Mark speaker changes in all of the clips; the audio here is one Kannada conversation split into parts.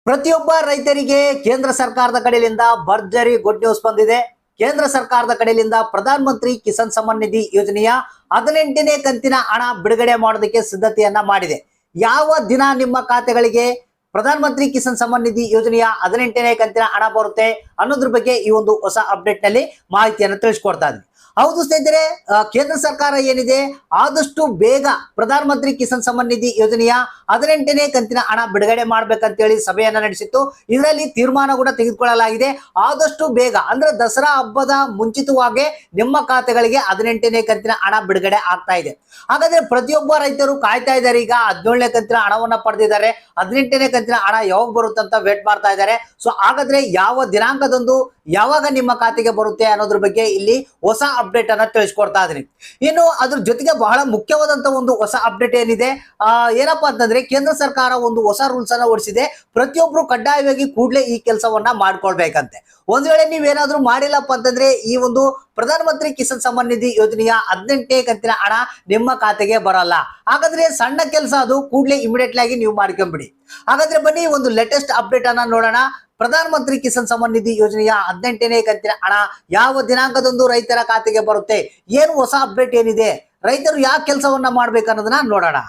Speaker 1: ಪ್ರತಿಯೊಬ್ಬ ರೈತರಿಗೆ ಕೇಂದ್ರ ಸರ್ಕಾರದ ಕಡೆಯಿಂದ ಭರ್ಜರಿ ಗುಡ್ ನ್ಯೂಸ್ ಬಂದಿದೆ. ಕೇಂದ್ರ ಸರ್ಕಾರದ ಕಡೆಯಿಂದ ಪ್ರಧಾನ ಮಂತ್ರಿ ಕಿಸಾನ್ ಸಮ್ಮಾನ್ ನಿಧಿ ಯೋಜನೆಯ 18ನೇ ಕಂತಿನ ಹಣ ಬಿಡುಗಡೆ ಮಾಡೋದಕ್ಕೆ ಸಿದ್ಧತೆಯನ್ನ ಮಾಡಿದೆ. ಯಾವ ದಿನ ನಿಮ್ಮ ಖಾತೆಗಳಿಗೆ ಪ್ರಧಾನ ಮಂತ್ರಿ ಕಿಸಾನ್ ಸಮ್ಮಾನ್ ನಿಧಿ ಯೋಜನೆಯ 18ನೇ ಕಂತಿನ ಹಣ ಬರುತ್ತೆ ಅನ್ನೋದ್ರ ಬಗ್ಗೆ ಈ ಒಂದು ಹೊಸ ಅಪ್ಡೇಟ್ ನಲ್ಲಿ ಮಾಹಿತಿಯನ್ನು ತಿಳಿಸ್ಕೊಡ್ತಾ ಇದ್ದೀನಿ. ಹೌದು ಸ್ನೇಹಿತರೆ, ಕೇಂದ್ರ ಸರ್ಕಾರ ಏನಿದೆ ಆದಷ್ಟು ಬೇಗ ಪ್ರಧಾನ ಮಂತ್ರಿ ಕಿಸಾನ್ ಸಮ್ಮಾನ್ ನಿಧಿ ಯೋಜನೆಯ 18ನೇ ಕಂತಿನ ಹಣ ಬಿಡುಗಡೆ ಮಾಡ್ಬೇಕಂತೇಳಿ ಸಭೆಯನ್ನ ನಡೆಸಿತ್ತು. ಇದರಲ್ಲಿ ತೀರ್ಮಾನ ಕೂಡ ತೆಗೆದುಕೊಳ್ಳಲಾಗಿದೆ. ಆದಷ್ಟು ಬೇಗ ಅಂದ್ರೆ ದಸರಾ ಹಬ್ಬದ ಮುಂಚಿತವಾಗಿ ನಿಮ್ಮ ಖಾತೆಗಳಿಗೆ 18ನೇ ಕಂತಿನ ಹಣ ಬಿಡುಗಡೆ ಆಗ್ತಾ ಇದೆ. ಹಾಗಾದ್ರೆ ಪ್ರತಿಯೊಬ್ಬ ರೈತರು ಕಾಯ್ತಾ ಇದ್ದಾರೆ. ಈಗ 17ನೇ ಕಂತಿನ ಹಣವನ್ನ ಪಡೆದಿದ್ದಾರೆ. 18ನೇ ಕಂತಿನ ಹಣ ಯಾವಾಗ ಬರುತ್ತೆ ಅಂತ ವೇಟ್ ಮಾಡ್ತಾ ಇದ್ದಾರೆ. ಸೊ ಹಾಗಾದ್ರೆ ಯಾವ ದಿನಾಂಕದಂದು ಯಾವಾಗ ನಿಮ್ಮ ಖಾತೆಗೆ ಬರುತ್ತೆ ಅನ್ನೋದ್ರ ಬಗ್ಗೆ ಇಲ್ಲಿ ಹೊಸ ಅಪ್ಡೇಟ್ ಅನ್ನ ತಿಳಿಸ್ಕೊಡ್ತಾ ಇದೀನಿ. ಇನ್ನು ಅದ್ರ ಜೊತೆಗೆ ಬಹಳ ಮುಖ್ಯವಾದಂತ ಒಂದು ಹೊಸ ಅಪ್ಡೇಟ್ ಏನಿದೆ, ಏನಪ್ಪಾ ಅಂತಂದ್ರೆ ಕೇಂದ್ರ ಸರ್ಕಾರ ಒಂದು ಹೊಸ ರೂಲ್ಸ್ ಅನ್ನ ಹೊರಡಿಸಿದೆ. ಪ್ರತಿಯೊಬ್ರು ಕಡ್ಡಾಯವಾಗಿ ಕೂಡಲೇ ಈ ಕೆಲಸವನ್ನ ಮಾಡ್ಕೊಳ್ಬೇಕಂತೆ. ಒಂದ್ ವೇಳೆ ನೀವೇನಾದ್ರೂ ಮಾಡಿಲ್ಲಪ್ಪ ಅಂತಂದ್ರೆ ಈ ಒಂದು ಪ್ರಧಾನ ಮಂತ್ರಿ ಕಿಸಾನ್ ಸಮ್ಮಾನ್ ನಿಧಿ ಯೋಜನೆಯ 18ನೇ ಕಂತಿನ ಹಣ ನಿಮ್ಮ ಖಾತೆಗೆ ಬರಲ್ಲ. ಹಾಗಾದ್ರೆ ಸಣ್ಣ ಕೆಲಸ, ಅದು ಕೂಡಲೇ ಇಮಿಡಿಯೇಟ್ಲಿ ಆಗಿ ನೀವು ಮಾಡ್ಕೊಂಡ್ಬಿಡಿ. ಹಾಗಾದ್ರೆ ಬನ್ನಿ ಒಂದು ಲೇಟೆಸ್ಟ್ ಅಪ್ಡೇಟ್ ಅನ್ನ ನೋಡೋಣ. ಪ್ರಧಾನ ಮಂತ್ರಿ ಕಿಸಾನ್ ಸಮ್ಮಾನ್ ನಿಧಿ ಯೋಜನೆಯ 18ನೇ ಕಂತಿನ ಹಣ ಯಾವ ದಿನಾಂಕದಂದು ರೈತರ ಖಾತೆಗೆ ಬರುತ್ತೆ, ಏನು ಹೊಸ ಅಪ್ಡೇಟ್ ಏನಿದೆ, ರೈತರು ಯಾವ ಕೆಲಸವನ್ನ ಮಾಡ್ಬೇಕನ್ನೋದನ್ನ ನೋಡೋಣ.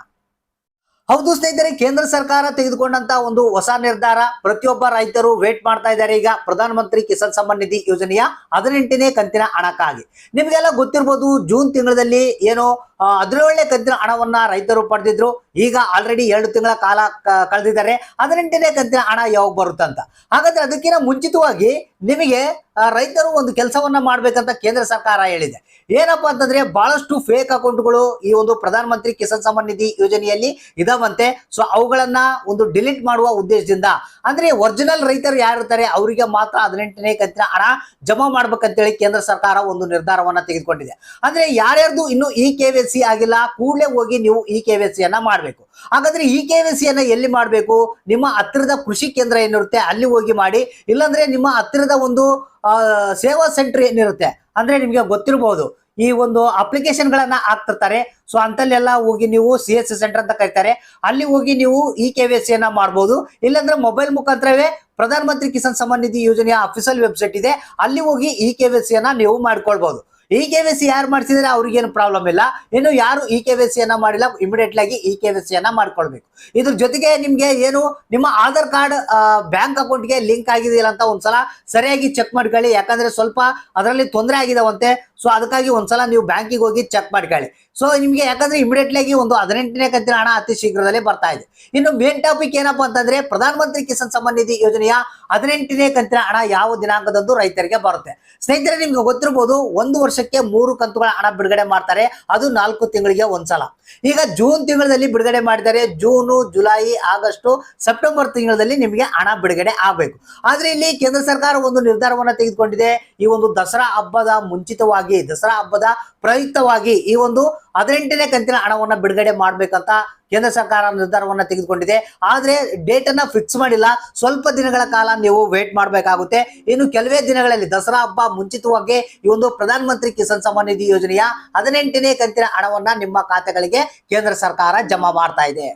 Speaker 1: ಹೌದು ಸ್ನೇಹಿತರೆ, ಕೇಂದ್ರ ಸರ್ಕಾರ ತೆಗೆದುಕೊಂಡಂತ ಒಂದು ಹೊಸ ನಿರ್ಧಾರ. ಪ್ರತಿಯೊಬ್ಬ ರೈತರು ವೇಟ್ ಮಾಡ್ತಾ ಇದ್ದಾರೆ ಈಗ ಪ್ರಧಾನ ಮಂತ್ರಿ ಕಿಸಾನ್ ಸಮ್ಮಾನ್ ನಿಧಿ ಯೋಜನೆಯ 18ನೇ ಕಂತಿನ ಹಣಕ್ಕಾಗಿ. ನಿಮ್ಗೆಲ್ಲ ಗೊತ್ತಿರ್ಬೋದು, ಜೂನ್ ತಿಂಗಳಲ್ಲಿ ಏನೋ 17ನೇ ಕಂತಿನ ಹಣವನ್ನ ರೈತರು ಪಡೆದಿದ್ರು. ಈಗ ಆಲ್ರೆಡಿ 2 ತಿಂಗಳ ಕಾಲ ಕಳೆದಿದ್ದಾರೆ. 18ನೇ ಕಂತಿನ ಹಣ ಯಾವಾಗ ಬರುತ್ತಂತ. ಹಾಗಾದ್ರೆ ಅದಕ್ಕಿಂತ ಮುಂಚಿತವಾಗಿ ನಿಮಗೆ ರೈತರು ಒಂದು ಕೆಲಸವನ್ನ ಮಾಡ್ಬೇಕಂತ ಕೇಂದ್ರ ಸರ್ಕಾರ ಹೇಳಿದೆ. ಏನಪ್ಪಾ ಅಂತಂದ್ರೆ ಬಹಳಷ್ಟು ಫೇಕ್ ಅಕೌಂಟ್ಗಳು ಈ ಒಂದು ಪ್ರಧಾನ ಮಂತ್ರಿ ಕಿಸಾನ್ ಸಮ್ಮಾನ್ ನಿಧಿ ಯೋಜನೆಯಲ್ಲಿ ಇದಾವಂತೆ. ಸೊ ಅವುಗಳನ್ನ ಒಂದು ಡಿಲೀಟ್ ಮಾಡುವ ಉದ್ದೇಶದಿಂದ, ಅಂದ್ರೆ ಒರಿಜಿನಲ್ ರೈತರು ಯಾರಿರ್ತಾರೆ ಅವರಿಗೆ ಮಾತ್ರ 18ನೇ ಕಂತಿನ ಹಣ ಜಮಾ ಮಾಡ್ಬೇಕಂತೇಳಿ ಕೇಂದ್ರ ಸರ್ಕಾರ ಒಂದು ನಿರ್ಧಾರವನ್ನ ತೆಗೆದುಕೊಂಡಿದೆ. ಅಂದ್ರೆ ಯಾರ್ಯಾರ್ದು ಇನ್ನು ಈ KYC ಆಗಿಲ್ಲ, ಕೂಡಲೇ ಹೋಗಿ ನೀವು ಈ KYC ಅನ್ನ ಮಾಡ್ಬೇಕು. ಹಾಗಾದ್ರೆ ಈ KYC ಅನ್ನ ಎಲ್ಲಿ ಮಾಡ್ಬೇಕು? ನಿಮ್ಮ ಹತ್ತಿರದ ಕೃಷಿ ಕೇಂದ್ರ ಏನಿರುತ್ತೆ ಅಲ್ಲಿ ಹೋಗಿ ಮಾಡಿ. ಇಲ್ಲಾಂದ್ರೆ ನಿಮ್ಮ ಹತ್ತಿರದ ಒಂದು ಸೇವಾ ಸೆಂಟರ್ ಏನಿರುತ್ತೆ, ಅಂದ್ರೆ ನಿಮ್ಗೆ ಗೊತ್ತಿರಬಹುದು ಈ ಒಂದು ಅಪ್ಲಿಕೇಶನ್ ಗಳನ್ನ ಹಾಕ್ತಿರ್ತಾರೆ. ಸೊ ಅಂತಲ್ಲೆಲ್ಲ ಹೋಗಿ ನೀವು CSC ಸೆಂಟರ್ ಅಂತ ಕರೀತಾರೆ, ಅಲ್ಲಿ ಹೋಗಿ ನೀವು ಈ KYC ಅನ್ನ ಮಾಡಬಹುದು. ಇಲ್ಲಾಂದ್ರೆ ಮೊಬೈಲ್ ಮುಖಾಂತರವೇ ಪ್ರಧಾನ ಮಂತ್ರಿ ಕಿಸಾನ್ ಸಮ್ಮಾನ್ ನಿಧಿ ಯೋಜನೆಯ ಅಫಿಷಿಯಲ್ ವೆಬ್ಸೈಟ್ ಇದೆ, ಅಲ್ಲಿ ಹೋಗಿ ಈ KYC ಅನ್ನ ನೀವು ಮಾಡ್ಕೊಳ್ಬಹುದು. ಈ KYC ಯಾರು ಮಾಡಿಸಿದ್ರೆ ಅವ್ರಿಗೇನು ಪ್ರಾಬ್ಲಮ್ ಇಲ್ಲ. ಇನ್ನು ಯಾರು ಈ KYC ಅನ್ನ ಮಾಡಿಲ್ಲ, ಇಮಿಡಿಯೇಟ್ಲಿ ಆಗಿ ಈ KYC ಅನ್ನ ಮಾಡ್ಕೊಳ್ಬೇಕು. ಇದ್ರ ಜೊತೆಗೆ ನಿಮ್ಗೆ ಏನು ನಿಮ್ಮ ಆಧಾರ್ ಕಾರ್ಡ್ ಬ್ಯಾಂಕ್ ಅಕೌಂಟ್ಗೆ ಲಿಂಕ್ ಆಗಿದೆಯಲ್ಲ ಅಂತ ಒಂದ್ಸಲ ಸರಿಯಾಗಿ ಚೆಕ್ ಮಾಡ್ಕೊಳ್ಳಿ. ಯಾಕಂದ್ರೆ ಸ್ವಲ್ಪ ಅದರಲ್ಲಿ ತೊಂದರೆ ಆಗಿದಾವಂತೆ. ಸೊ ಅದಕ್ಕಾಗಿ ಒಂದ್ಸಲ ನೀವು ಬ್ಯಾಂಕಿಗೆ ಹೋಗಿ ಚೆಕ್ ಮಾಡ್ಕೊಳ್ಳಿ. ಸೊ ನಿಮ್ಗೆ ಯಾಕಂದ್ರೆ ಇಮಿಡಿಯೇಟ್ಲಿ ಆಗಿ ಒಂದು 18ನೇ ಕಂತಿನ ಹಣ ಅತಿ ಶೀಘ್ರದಲ್ಲೇ ಬರ್ತಾ ಇದೆ. ಇನ್ನು ಮೇನ್ ಟಾಪಿಕ್ ಏನಪ್ಪಾ ಅಂತಂದ್ರೆ ಪ್ರಧಾನ ಮಂತ್ರಿ ಕಿಸಾನ್ ಸಮ್ಮಾನ್ ನಿಧಿ ಯೋಜನೆಯ 18ನೇ ಕಂತಿನ ಹಣ ಯಾವ ದಿನಾಂಕದಂದು ರೈತರಿಗೆ ಬರುತ್ತೆ. ಸ್ನೇಹಿತರೆ, ನಿಮ್ಗೆ ಗೊತ್ತಿರಬಹುದು, ಒಂದು ವರ್ಷಕ್ಕೆ 3 ಕಂತುಗಳ ಹಣ ಬಿಡುಗಡೆ ಮಾಡ್ತಾರೆ. ಅದು 4 ತಿಂಗಳಿಗೆ ಒಂದ್ಸಲ. ಈಗ ಜೂನ್ ತಿಂಗಳಲ್ಲಿ ಬಿಡುಗಡೆ ಮಾಡಿದ್ದಾರೆ. ಜೂನು, ಜುಲೈ, ಆಗಸ್ಟ್, ಸೆಪ್ಟೆಂಬರ್ ತಿಂಗಳಲ್ಲಿ ನಿಮಗೆ ಹಣ ಬಿಡುಗಡೆ ಆಗ್ಬೇಕು. ಆದ್ರೆ ಇಲ್ಲಿ ಕೇಂದ್ರ ಸರ್ಕಾರ ಒಂದು ನಿರ್ಧಾರವನ್ನ ತೆಗೆದುಕೊಂಡಿದೆ. ಈ ಒಂದು ದಸರಾ ಹಬ್ಬದ ಮುಂಚಿತವಾಗಿ, ದಸರಾ ಹಬ್ಬದ ಪ್ರಯುಕ್ತವಾಗಿ ಈ ಒಂದು 18ನೇ ಕಂತಿನ ಹಣವನ್ನ ಬಿಡುಗಡೆ ಮಾಡ್ಬೇಕಂತ ಕೇಂದ್ರ ಸರ್ಕಾರ ನಿರ್ಧಾರವನ್ನ ತೆಗೆದುಕೊಂಡಿದೆ. ಆದ್ರೆ ಡೇಟ್ ಅನ್ನ ಫಿಕ್ಸ್ ಮಾಡಿಲ್ಲ. ಸ್ವಲ್ಪ ದಿನಗಳ ಕಾಲ ನೀವು ವೇಟ್ ಮಾಡಬೇಕಾಗುತ್ತೆ. ಇನ್ನು ಕೆಲವೇ ದಿನಗಳಲ್ಲಿ ದಸರಾ ಹಬ್ಬ ಮುಂಚಿತವಾಗಿ ಈ ಒಂದು ಪ್ರಧಾನ ಮಂತ್ರಿ ಕಿಸಾನ್ ಸಮ್ಮಾನ್ ನಿಧಿ ಯೋಜನೆಯ 18ನೇ ಕಂತಿನ ಹಣವನ್ನ ನಿಮ್ಮ ಖಾತೆಗಳಿಗೆ ಕೇಂದ್ರ ಸರ್ಕಾರ ಜಮಾ ಮಾಡ್ತಾ ಇದೆ.